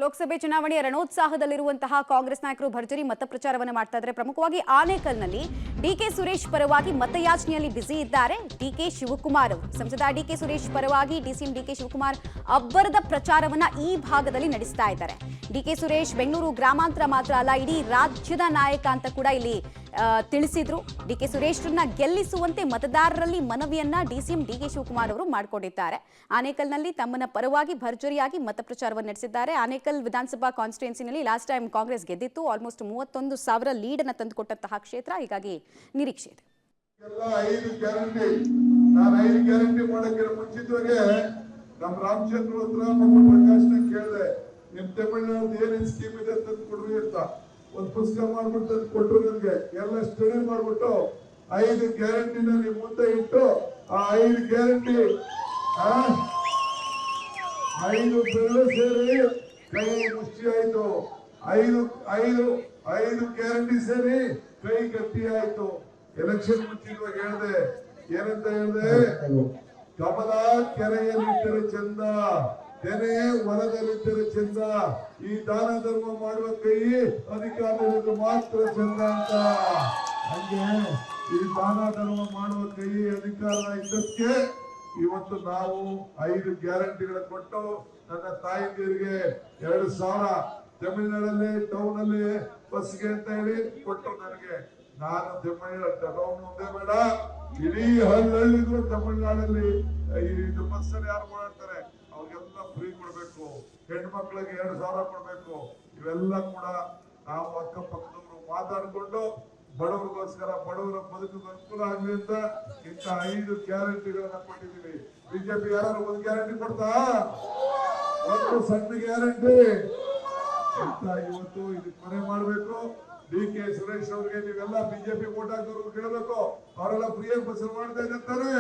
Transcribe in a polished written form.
ಲೋಕಸಭೆ ಚುನಾವಣೆಯ ರಣೋತ್ಸಾಹದಲ್ಲಿರುವಂತಹ ಕಾಂಗ್ರೆಸ್ ನಾಯಕರು ಭರ್ಜರಿ ಮತ ಪ್ರಚಾರವನ್ನು ಮಾಡ್ತಾ ಇದ್ದಾರೆ. ಪ್ರಮುಖವಾಗಿ ಆನೇಕಲ್ನಲ್ಲಿ ಡಿಕೆ ಸುರೇಶ್ ಪರವಾಗಿ ಮತಯಾಚನೆಯಲ್ಲಿ ಬ್ಯುಸಿ ಇದ್ದಾರೆ ಡಿಕೆ ಶಿವಕುಮಾರ್ ಅವರು. ಸಂಸದ ಡಿಕೆ ಸುರೇಶ್ ಪರವಾಗಿ ಡಿಸಿಎಂ ಡಿಕೆ ಶಿವಕುಮಾರ್ ಅಬ್ಬರದ ಪ್ರಚಾರವನ್ನ ಈ ಭಾಗದಲ್ಲಿ ನಡೆಸ್ತಾ ಇದ್ದಾರೆ. ಡಿಕೆ ಸುರೇಶ್ ಬೆಂಗಳೂರು ಗ್ರಾಮಾಂತರ ಮಾತ್ರ ಅಲ್ಲ, ಇಡೀ ರಾಜ್ಯದ ನಾಯಕ ಅಂತ ಕೂಡ ಇಲ್ಲಿ ತಿಳಿಸಿದ್ರು. ಡಿಕೆ ಸುರೇಶ್ರನ್ನ ಗೆಲ್ಲಿಸುವಂತೆ ಮತದಾರರಲ್ಲಿ ಮನವಿಯನ್ನ ಡಿಸಿಎಂ ಡಿಕೆ ಶಿವಕುಮಾರ್ ಅವರು ಮಾಡಿಕೊಂಡಿದ್ದಾರೆ. ಆನೇಕಲ್ನಲ್ಲಿ ತಮ್ಮನ್ನ ಪರವಾಗಿ ಭರ್ಜರಿಯಾಗಿ ಮತ ಪ್ರಚಾರವನ್ನು ನಡೆಸಿದ್ದಾರೆ. ಆನೇಕಲ್ ವಿಧಾನಸಭಾ ಕಾನ್ಸ್ಟಿಟ್ಯೂನ್ಸಿನಲ್ಲಿ ಲಾಸ್ಟ್ ಟೈಮ್ ಕಾಂಗ್ರೆಸ್ ಗೆದ್ದಿತ್ತು. ಆಲ್ಮೋಸ್ಟ್ 31,000 ಲೀಡ್ ಅನ್ನು ತಂದುಕೊಟ್ಟಂತಹ ಕ್ಷೇತ್ರ, ಹೀಗಾಗಿ ನಿರೀಕ್ಷೆ ಇದೆ. ನಮ್ಮ ರಾಮಚಂದ್ರ ಹತ್ರ ಮತ್ತು ಪ್ರಕಾಶ್ನ ಕೇಳಿದೆ, ನಿಮ್ ತಮಿಳ್ನಾಡು ಏನೇನ್ ಸ್ಕೀಮ್ ಇದೆ ತಂದು ಕೊಡ್ರಿ ಅಂತ. ಒಂದು ಪುಸ್ತಕ ಮಾಡ್ಬಿಟ್ಟು ತಂದು ಕೊಟ್ರು. ನನಗೆ ಎಲ್ಲ ಸ್ಟಡಿ ಮಾಡ್ಬಿಟ್ಟು 5 ಗ್ಯಾರಂಟಿನ ನಿಮ್ ಮುಂದೆ ಇಟ್ಟು ಆ 5 ಗ್ಯಾರಂಟಿ 5 ಬೆರಳು ಸೇರಿ ಕೈ ಮುಷ್ಟಿ ಆಯ್ತು. 5 ಗ್ಯಾರಂಟಿ ಸೇರಿ ಕೈ ಗಟ್ಟಿ ಆಯ್ತು. ಎಲೆಕ್ಷನ್ ಮುಂಚಿತವಾಗಿ ಹೇಳಿದೆ, ಏನಂತ ಹೇಳಿದೆ? ಕಮಲ ಕೆರೆಯಲ್ಲಿದ್ದರೆ ಚಂದ, ತೆನೆ ಹೊಲದಲ್ಲಿದ್ದರೆ ಚಂದ, ಈ ದಾನ ಧರ್ಮ ಮಾಡುವ ಕೈ ಅಧಿಕಾರಿಗಳಿಗೆ ಮಾತ್ರ ಚಂದ ಅಂತ. ಹಂಗೆ ಈ ದಾನ ಧರ್ಮ ಮಾಡುವ ಕೈ ಅಧಿಕಾರ ಇದ್ದಕ್ಕೆ ಇವತ್ತು ನಾವು 5 ಗ್ಯಾರಂಟಿಗಳ ಕೊಟ್ಟು ನನ್ನ ತಾಯಿಯರಿಗೆ 2,000 ತಮಿಳುನಾಡಲ್ಲಿ ಟೌನ್ ಅಲ್ಲಿ ಬಸ್ಗೆ ಅಂತ ಹೇಳಿ ಕೊಟ್ಟು ನನಗೆ. ನಾನು ತಮಿಳ್ನಾಡು ಟೌನ್ ಒಂದೇ ಬೇಡ, ಇಡೀ ಹಳ್ಳಿದ್ರು ತಮಿಳ್ನಾಡಲ್ಲಿ ಇದು ಬಸ್ಸಲ್ಲಿ ಯಾರು ಓಡಾಡ್ತಾರೆ ಅವ್ರಿಗೆಲ್ಲ ಫ್ರೀ ಕೊಡ್ಬೇಕು. ಹೆಣ್ಮಕ್ಳಿಗೆ 2,000 ಕೊಡ್ಬೇಕು. ಇವೆಲ್ಲ ಕೂಡ ನಾವು ಅಕ್ಕಪಕ್ಕದವರು ಮಾತಾಡ್ಕೊಂಡು ಬಡವರಿಗೋಸ್ಕರ, ಬಡವರ ಬದುಕಿಗೆ ಅನುಕೂಲ ಆಗ್ಲಿ ಅಂತ ಇಂಥ 5 ಗ್ಯಾರಂಟಿಗಳನ್ನ ಕೊಟ್ಟಿದ್ದೀವಿ. ಬಿಜೆಪಿ ಯಾರು 1 ಗ್ಯಾರಂಟಿ ಕೊಡ್ತಾ? ಒಂದು ಸಣ್ಣ ಗ್ಯಾರಂಟಿ ಅಂತ ಇವತ್ತು ಇದಕ್ಕೆ ಮನೆ ಮಾಡ್ಬೇಕು. ಡಿಕೆ ಸುರೇಶ್ ಅವ್ರಿಗೆ ನೀವೆಲ್ಲ ಬಿಜೆಪಿ ವೋಟ್ ಹಾಕೋರು ಕೇಳಬೇಕು, ಅವರೆಲ್ಲ ಫ್ರೀಯಾಗಿ ಬಸ್ ಮಾಡ್ತಾ ಇದ್ದಾರೆ.